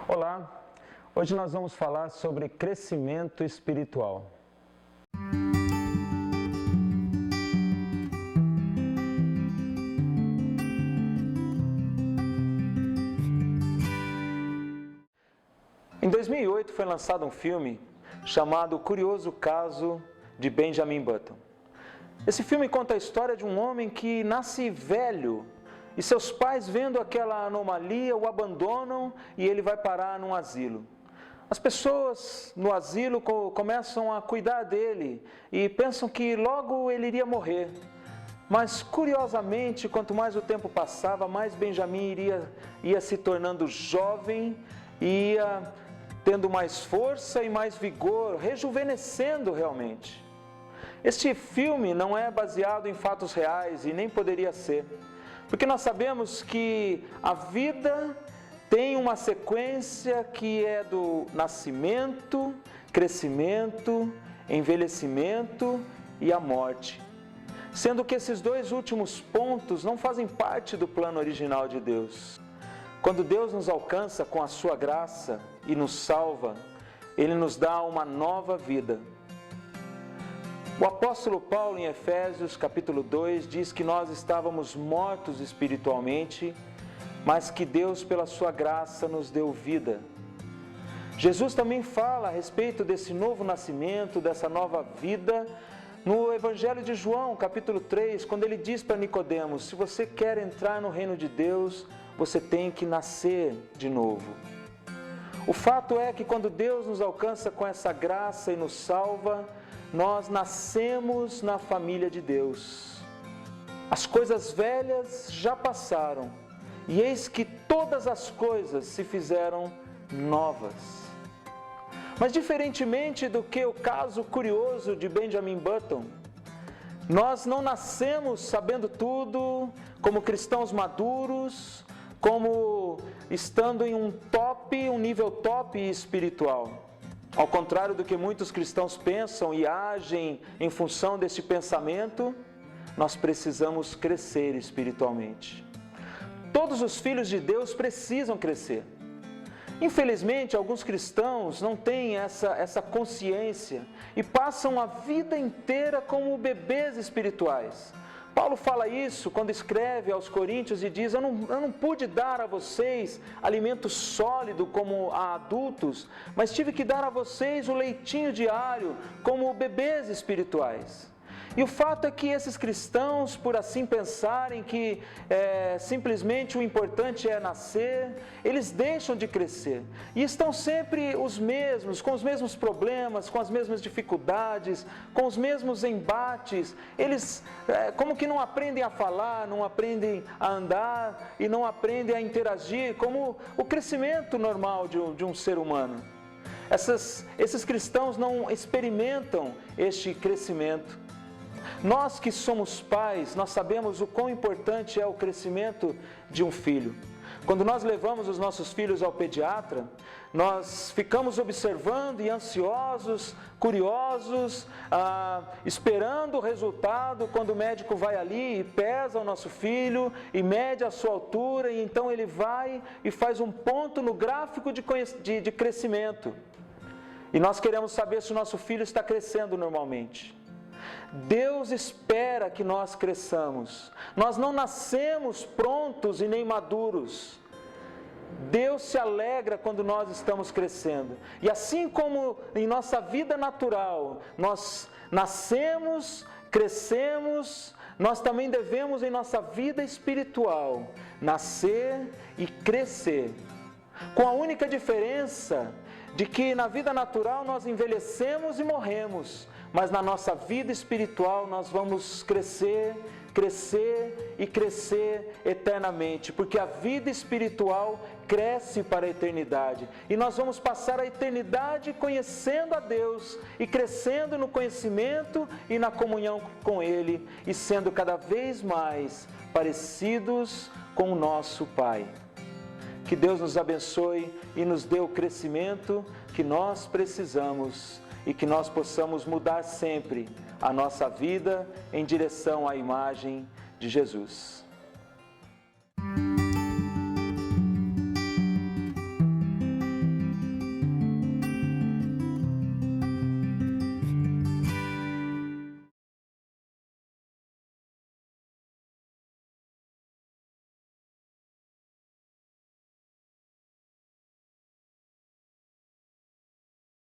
Olá, hoje nós vamos falar sobre crescimento espiritual. Em 2008 foi lançado um filme chamado O Curioso Caso de Benjamin Button. Esse filme conta a história de um homem que nasce velho e seus pais, vendo aquela anomalia, o abandonam e ele vai parar num asilo. As pessoas no asilo começam a cuidar dele e pensam que logo ele iria morrer. Mas, curiosamente, quanto mais o tempo passava, mais Benjamin ia se tornando jovem, ia tendo mais força e mais vigor, rejuvenescendo realmente. Este filme não é baseado em fatos reais e nem poderia ser, porque nós sabemos que a vida tem uma sequência que é do nascimento, crescimento, envelhecimento e a morte. Sendo que esses dois últimos pontos não fazem parte do plano original de Deus. Quando Deus nos alcança com a sua graça e nos salva, Ele nos dá uma nova vida. O apóstolo Paulo, em Efésios capítulo 2, diz que nós estávamos mortos espiritualmente, mas que Deus, pela sua graça, nos deu vida. Jesus também fala a respeito desse novo nascimento, dessa nova vida, no Evangelho de João, capítulo 3, quando ele diz para Nicodemos: se você quer entrar no reino de Deus, você tem que nascer de novo. O fato é que quando Deus nos alcança com essa graça e nos salva, nós nascemos na família de Deus. As coisas velhas já passaram, e eis que todas as coisas se fizeram novas. Mas diferentemente do que o caso curioso de Benjamin Button, nós não nascemos sabendo tudo, como cristãos maduros, como estando em um nível top espiritual. Ao contrário do que muitos cristãos pensam e agem em função desse pensamento, nós precisamos crescer espiritualmente. Todos os filhos de Deus precisam crescer. Infelizmente, alguns cristãos não têm essa consciência e passam a vida inteira como bebês espirituais. Paulo fala isso quando escreve aos Coríntios e diz: eu não pude dar a vocês alimento sólido como a adultos, mas tive que dar a vocês o leitinho diário como bebês espirituais. E o fato é que esses cristãos, por assim pensarem que simplesmente o importante é nascer, eles deixam de crescer. E estão sempre os mesmos, com os mesmos problemas, com as mesmas dificuldades, com os mesmos embates. Eles como que não aprendem a falar, não aprendem a andar e não aprendem a interagir como o crescimento normal de um ser humano. Esses cristãos não experimentam este crescimento. Nós que somos pais, nós sabemos o quão importante é o crescimento de um filho. Quando nós levamos os nossos filhos ao pediatra, nós ficamos observando e ansiosos, curiosos, esperando o resultado quando o médico vai ali e pesa o nosso filho e mede a sua altura, e então ele vai e faz um ponto no gráfico de crescimento. E nós queremos saber se o nosso filho está crescendo normalmente. Deus espera que nós cresçamos. Nós não nascemos prontos e nem maduros. Deus se alegra quando nós estamos crescendo. E assim como em nossa vida natural, nós nascemos, crescemos, nós também devemos em nossa vida espiritual nascer e crescer. Com a única diferença de que na vida natural nós envelhecemos e morremos, mas na nossa vida espiritual nós vamos crescer, crescer e crescer eternamente, porque a vida espiritual cresce para a eternidade, e nós vamos passar a eternidade conhecendo a Deus e crescendo no conhecimento e na comunhão com Ele, e sendo cada vez mais parecidos com o nosso Pai. Que Deus nos abençoe e nos dê o crescimento que nós precisamos e que nós possamos mudar sempre a nossa vida em direção à imagem de Jesus.